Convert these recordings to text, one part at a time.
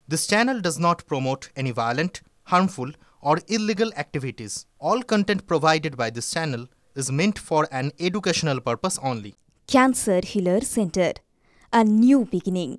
This channel does not promote any violent, harmful, or illegal activities. All content provided by this channel is meant for an educational purpose only. Cancer Healer Center, a new beginning.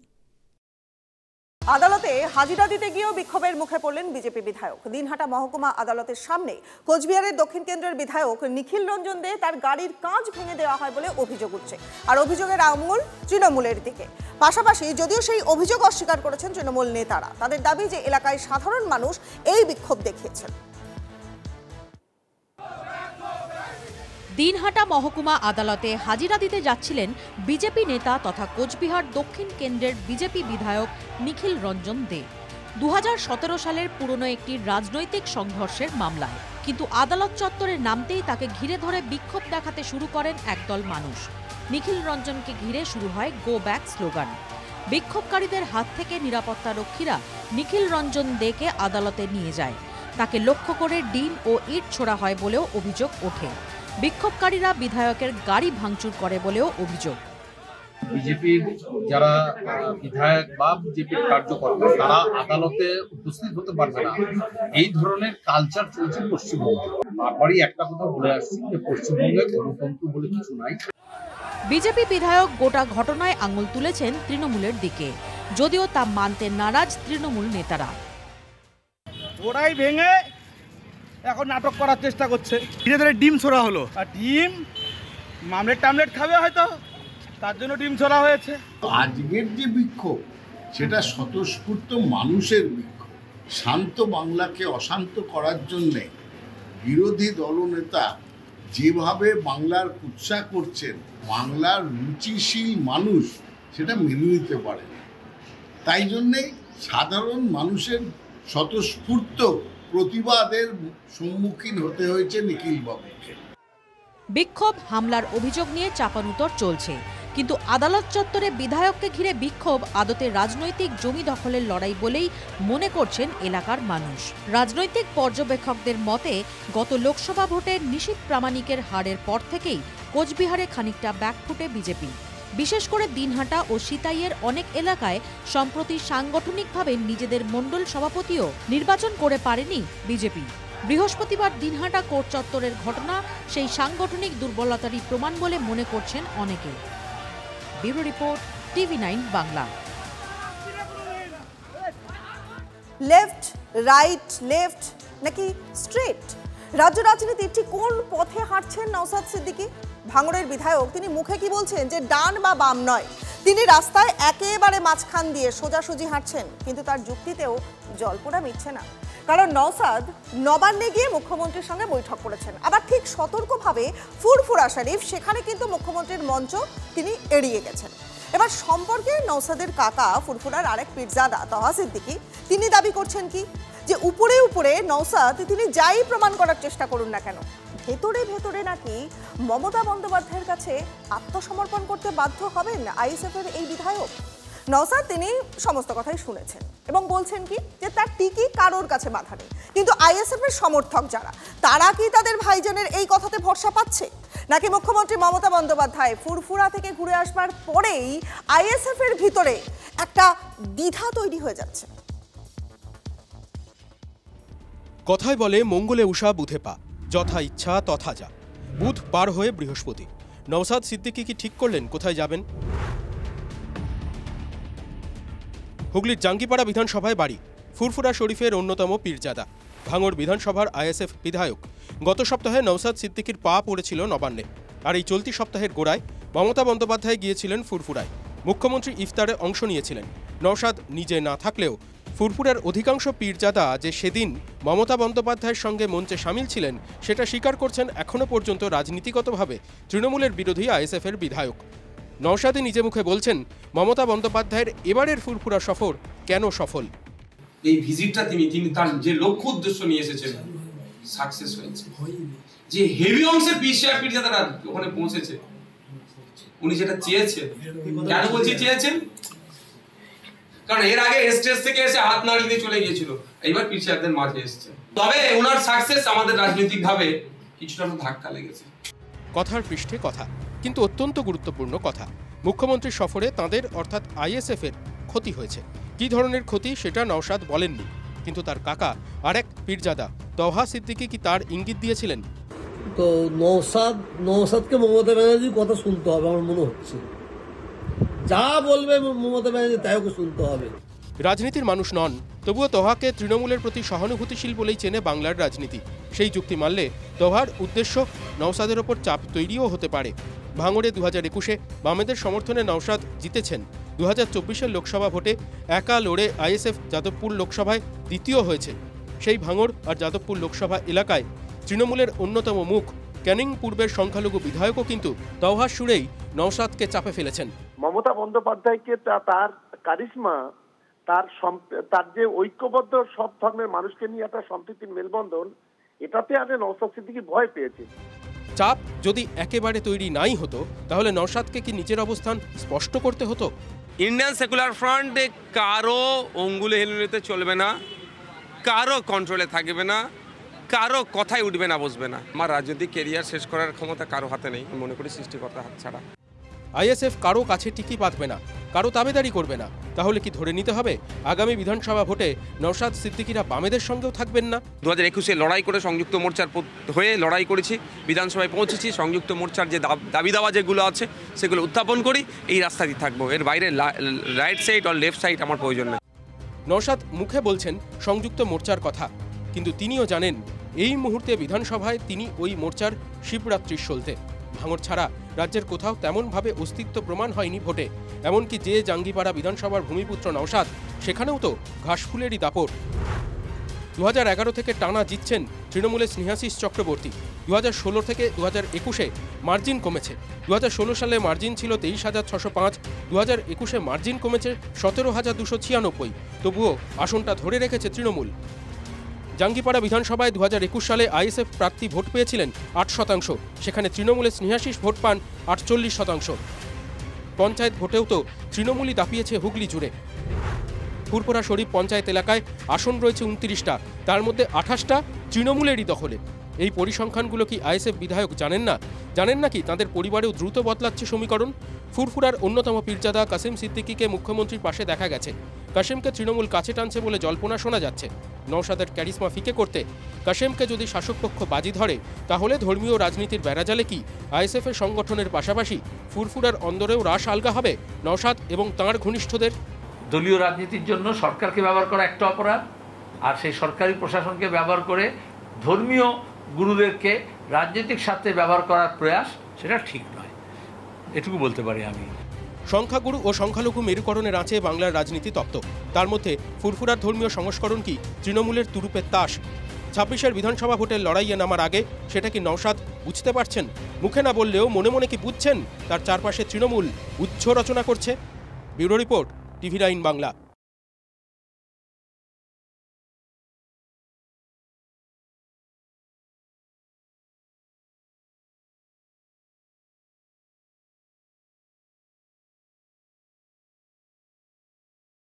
আদালতে হাজিরা দিতে গিয়েও বিক্ষোভের মুখে পড়লেন BJP বিধায়ক। দিনহাটা মহকুমা আদালতের সামনে কোচবিহারের দক্ষিণ কেন্দ্রের বিধায়ক নিখিল রঞ্জন দে তার গাড়ির কাঁচ ভেঙে দেওয়া হয় বলে অভিযোগ উঠছে, আর অভিযোগের আঙুল তৃণমূলের দিকে। পাশাপাশি যদিও সেই অভিযোগ অস্বীকার করেছেন তৃণমূল নেতারা, তাদের দাবি যে এলাকায় সাধারণ মানুষ এই বিক্ষোভ দেখিয়েছেন। দিনহাটা মহকুমা আদালতে হাজিরা দিতে যাচ্ছিলেন বিজেপি নেতা তথা কোচবিহার দক্ষিণ কেন্দ্রের বিজেপি বিধায়ক নিখিল রঞ্জন দে 2017 সালের পুরনো একটি রাজনৈতিক সংঘর্ষের মামলায়। কিন্তু আদালত চত্বরে নামতেই তাকে ঘিরে ধরে বিক্ষোভ দেখাতে শুরু করেন একদল মানুষ। নিখিল রঞ্জনকে ঘিরে শুরু হয় গো ব্যাক স্লোগান। বিক্ষোভকারীদের হাত থেকে নিরাপত্তারক্ষীরা নিখিল রঞ্জন দেকে আদালতে নিয়ে যায়। তাকে লক্ষ্য করে ডিম ও ইট ছোড়া হয় বলেও অভিযোগ ওঠে। বিক্ষোভকারীরা বিধায়কের গাড়ি ভাঙচুর করে বলেও অভিযোগ। বিজেপির যারা বিধায়ক বা বিজেপির কার্যকর্তা তারা আদালতে উপস্থিত হতে পারবে না, এই ধরনের কালচার চলছে পশ্চিমবঙ্গে। বারবারই একটা কথা বলে আসছি যে পশ্চিমবঙ্গে গণতন্ত্র বলে কিছু নাই। বিজেপি বিধায়ক গোটা ঘটনায় আঙুল তুলেছেন তৃণমূলের দিকে, যদিও তা মানতে নারাজ তৃণমূল নেতারা। ওরাই ভেঙে এখন নাটক করার চেষ্টা করছে, ধীরে ধীরে ডিম ছোড়া হলো, আর ডিম মামলেট খাবে হয়তো, তার জন্য ডিম ছোড়া হয়েছে। আজকের যে বিক্ষোভ সেটা স্বতঃস্ফূর্ত মানুষের বিক্ষোভ। শান্ত বাংলাকে অশান্ত করার জন্যে বিরোধী দলনেতা যেভাবে বাংলার কুৎসা করছেন, বাংলার রুচিশীল মানুষ সেটা মেনে নিতে পারে না। তাই জন্যে সাধারণ মানুষের স্বতঃস্ফূর্ত প্রতিবাদের সম্মুখীন হতে হয়েছে নিখিল বাবুকে। বিক্ষোভ হামলার অভিযোগ নিয়ে চাপানুতর চলছে, কিন্তু আদালত চত্বরে বিধায়ককে ঘিরে বিক্ষোভ আদতে রাজনৈতিক জমি দখলের লড়াই বলেই মনে করছেন এলাকার মানুষ। রাজনৈতিক পর্যবেক্ষকদের মতে গত লোকসভা ভোটে নিশীথ প্রামাণিকের হারের পর থেকেই কোচবিহারে খানিকটা ব্যাকফুটে বিজেপি। বিশেষ করে দিনহাটা ও সিতাইয়ের অনেক এলাকায় সম্প্রতি সাংগঠনিকভাবে নিজেদের মণ্ডল সভাপতিও নির্বাচন করে পারেনি বিজেপি। বৃহস্পতিবার দিনহাটা কোর্ট চত্বরের ঘটনা সেই সাংগঠনিক দুর্বলতারই প্রমাণ বলে মনে করছেন অনেকে। Bureau report, TV9 Bangla. Left right left নাকি স্ট্রেট, রাজ্য রাজনীতির ঠিক কোন পথে হাঁটছেন নওশাদ সিদ্দিকী? ভাঙড়ের বিধায়ক তিনি মুখে কি বলছেন যে ডান বা বাম নয়, তিনি রাস্তায় একেবারে মাঝখান দিয়ে সোজাসুজি হাঁটছেন, কিন্তু তার যুক্তিতেও জল্পনা মিটছে না। কারণ নওশাদ নবান্নে গিয়ে মুখ্যমন্ত্রীর সঙ্গে বৈঠক করেছেন, আবার ঠিক সতর্কভাবে ফুরফুরা শরীফ সেখানে কিন্তু মুখ্যমন্ত্রীর মঞ্চ তিনি এড়িয়ে গেছেন। এবার সম্পর্কে নওশাদের কাকা ফুরফুরার আরেক পীরজাদা তহা সিদ্দিকী তিনি দাবি করছেন কি যে উপরে উপরে নওশাদ তিনি যাই প্রমাণ করার চেষ্টা করুন না কেন, ভেতরে ভেতরে নাকি মমতা বন্দ্যোপাধ্যায়ের কাছে আত্মসমর্পণ করতে বাধ্য হবেন আইএসএফের এই বিধায়ক। নওশাদ তিনি সমস্ত কথাই শুনেছেন এবং বলছেন কি যে তার টিকি কারোর কাছে বাধা নেই, কিন্তু আইএসএফের সমর্থক যারা তারা কি তাদের ভাইজানের এই কথাতে ভরসা পাচ্ছে, নাকি মুখ্যমন্ত্রী মমতা বন্দ্যোপাধ্যায় ফুরফুরা থেকে ঘুরে আসবার পরেই আইএসএফের ভিতরে একটা দ্বিধা তৈরি হয়ে যাচ্ছে? কথায় বলে মঙ্গলে উষা বুধে পা, যথা ইচ্ছা তথা যা। বুধ পার হয়ে বৃহস্পতি, নওশাদ সিদ্দিকী কি ঠিক করলেন কোথায় যাবেন? হুগলির জাঙ্গিপাড়া বিধানসভায় বাড়ি ফুরফুরা শরীফের অন্যতম পীরজাদা, ভাঙড় বিধানসভার আইএসএফ বিধায়ক। গত সপ্তাহে নওশাদ সিদ্দিকীর পা পড়েছিল নবান্নে, আর এই চলতি সপ্তাহের গোড়ায় মমতা বন্দ্যোপাধ্যায় গিয়েছিলেন ফুরফুরায়। মুখ্যমন্ত্রী ইফতারে অংশ নিয়েছিলেন। নওশাদ নিজে না থাকলেও ফুরফুরার অধিকাংশ পীরজাদা যে সেদিন মমতা বন্দ্যোপাধ্যায়ের সঙ্গে মঞ্চে সামিল ছিলেন সেটা স্বীকার করছেন এখনও পর্যন্ত রাজনীতিগতভাবে তৃণমূলের বিরোধী আইএসএফের বিধায়ক। নওশাদই নিজে মুখে বলছেন মমতা বন্দ্যোপাধ্যায়ের এবারের ফুরফুরা সফর কেন সফল। এই ভিজিটটা তিনি তার যে লক্ষ্য উদ্দেশ্য নিয়ে এসেছেন সাকসেস হয়েছে। যে হেভি অংশের পীরজাদারা ওখানে পৌঁছেছে, উনি যেটা চেয়েছেন, কেন বলছি চেয়েছেন, কারণ এর আগে স্টেজ থেকে এসে হাত নাড়িয়ে দিয়ে চলে গিয়েছিল, এইবার পীরজাদাদের মাঝে এসেছে। তবে ওনার সাকসেস আমাদের রাজনৈতিকভাবে কিছুটা ধাক্কা লেগেছে। কথার পৃষ্ঠে কথা, কিন্তু অত্যন্ত গুরুত্বপূর্ণ কথা। মুখ্যমন্ত্রীর সফরে তাঁদের অর্থাৎ আইএসএফের ক্ষতি হয়েছে। কি ধরনের ক্ষতি সেটা নওশাদ বলেননি, কিন্তু তার কাকা আরেক পীরজাদা তওহা সিদ্দিকী কি তার ইঙ্গিত দিয়েছিলেন? তো নওশাদকে মমতা ব্যানার্জির কথা শুনতে হবে আমার মনে হচ্ছে, যা বলবে মমতা ব্যানার্জি তাই ওকে শুনতে হবে। রাজনীতির মানুষ নন, তবুও তওহাকে তৃণমূলের প্রতি সহানুভূতিশীল বলেই চেনে বাংলার রাজনীতি। সেই যুক্তি মানলে তওহার উদ্দেশ্য নওশাদের ওপর চাপ তৈরিও হতে পারে। ভাঙড়ে 2021-এ বামেদের সমর্থনে নওশাদ জিতেছেন। 2024-এর লোকসভা ভোটে একা লড়ে আইএসএফ যাদবপুর লোকসভায় দ্বিতীয় হয়েছে। সেই ভাঙড় আর যাদবপুর লোকসভা এলাকায় তৃণমূলের অন্যতম মুখ ক্যানিং পূর্বের সংখ্যালঘু বিধায়কও কিন্তু তওহার সুরেই নওশাদকে চাপে ফেলেছেন। মমতা বন্দ্যোপাধ্যায়কে তার কারিশমা, তার যে ঐক্যবদ্ধ সব ধর্মের মানুষকে নিয়ে একটা সম্প্রীতির মেলবন্ধন, এটাতে আগে নওশাদ সিদ্দিকী ভয় পেয়েছে। চাপ যদি একেবারে তৈরি নাই হতো তাহলে নওশাদকে কি নিজের অবস্থান স্পষ্ট করতে হতো? ইন্ডিয়ান সেকুলার ফ্রন্ট কারো অঙ্গুলে হেলুলেতে চলবে না, কারো কন্ট্রোলে থাকবে না, কারো কথাই উঠবে না বসবে না। আমার রাজনৈতিক কেরিয়ার শেষ করার ক্ষমতা কারো হাতে নেই, মনে করি সৃষ্টিকর্তার হাত ছাড়া। আইএসএফ কারো কাছে টিকি পাতবে না, কারো দাবেদারি করবে না, তাহলে কি ধরে নিতে হবে আগামী বিধানসভা ভোটে নওশাদ সিদ্দিকীরা বামেদের সঙ্গেও থাকবেন না? 2021-এ লড়াই করে সংযুক্ত মোর্চার হয়ে লড়াই করেছি, বিধানসভায় পৌঁছেছি, সংযুক্ত মোর্চার যে দাবি দাওয়া যেগুলো আছে সেগুলো উত্থাপন করি, এই রাস্তাতেই থাকবো। এর বাইরে রাইট সাইড আর লেফট সাইড আমার প্রয়োজন নেই। নওশাদ মুখে বলছেন সংযুক্ত মোর্চার কথা, কিন্তু তিনিও জানেন এই মুহূর্তে বিধানসভায় তিনি ওই মোর্চার শিবরাত্রির সলতে। ভাঙড় ছাড়া রাজ্যের কোথাও তেমনভাবে অস্তিত্ব প্রমাণ হয়নি ভোটে। এমনকি যে জাঙ্গিপাড়া বিধানসভার ভূমিপুত্র নওশাদ, সেখানেও তো ঘাসফুলেরই দাপট। 2011 থেকে টানা জিতছেন তৃণমূলের স্নেহাশিস চক্রবর্তী। 2016 থেকে 2021-এ মার্জিন কমেছে। 2016 সালে মার্জিন ছিল 23,605, 2021-এ মার্জিন কমেছে 17,296। তবুও আসনটা ধরে রেখেছে তৃণমূল। জাঙ্গিপাড়া বিধানসভায় 2021 সালে আইএসএফ প্রার্থী ভোট পেয়েছিলেন 8%, সেখানে তৃণমূলের স্নেহাশিস ভোট পান 48%। পঞ্চায়েত ভোটেও তো তৃণমূলই দাপিয়েছে হুগলি জুড়ে। ফুরফুরা শরীফ পঞ্চায়েত এলাকায় আসন রয়েছে 29টা, তার মধ্যে 28টা তৃণমূলেরই দখলে। এই পরিসংখ্যানগুলো কি আইএসএফ বিধায়ক জানেন না? জানেন নাকি তাঁদের পরিবারেও দ্রুত বদলাচ্ছে সমীকরণ? ফুরফুরার অন্যতম পীরজাদা কাসিম সিদ্দিকীকে মুখ্যমন্ত্রীর পাশে দেখা গেছে। কাসিমকে তৃণমূল কাছে টানছে বলে জল্পনা শোনা যাচ্ছে। নওশাদের ক্যারিসমা ফিকে করতে কাসিমকে যদি শাসকপক্ষ বাজি ধরে, তাহলে ধর্মীয় রাজনীতির বেড়াজালে কি আইএসএফের সংগঠনের পাশাপাশি ফুরফুরার অন্দরেও রাশ আলগা হবে নওশাদ এবং তাঁর ঘনিষ্ঠদের? দলীয় রাজনীতির জন্য সরকারকে ব্যবহার করা একটা অপরাধ, আর সেই সরকারি প্রশাসনকে ব্যবহার করে ধর্মীয় গুরুদেরকে রাজনৈতিক স্বার্থে ব্যবহার করার প্রয়াস, সেটা ঠিক নয়, এটুকু বলতে পারি আমি। সংখ্যাগুরু ও সংখ্যালঘু মেরুকরণের আঁচে বাংলার রাজনীতি তপ্ত। তার মধ্যে ফুরফুরার ধর্মীয় সংস্করণ কি তৃণমূলের তুরুপের তাস? 26-এর বিধানসভা ভোটের লড়াইয়ে নামার আগে সেটা কি নওশাদ বুঝতে পারছেন? মুখে না বললেও মনে মনে কি বুঝছেন তার চারপাশে তৃণমূল উচ্চ রচনা করছে? Bureau report, TV9 Bangla.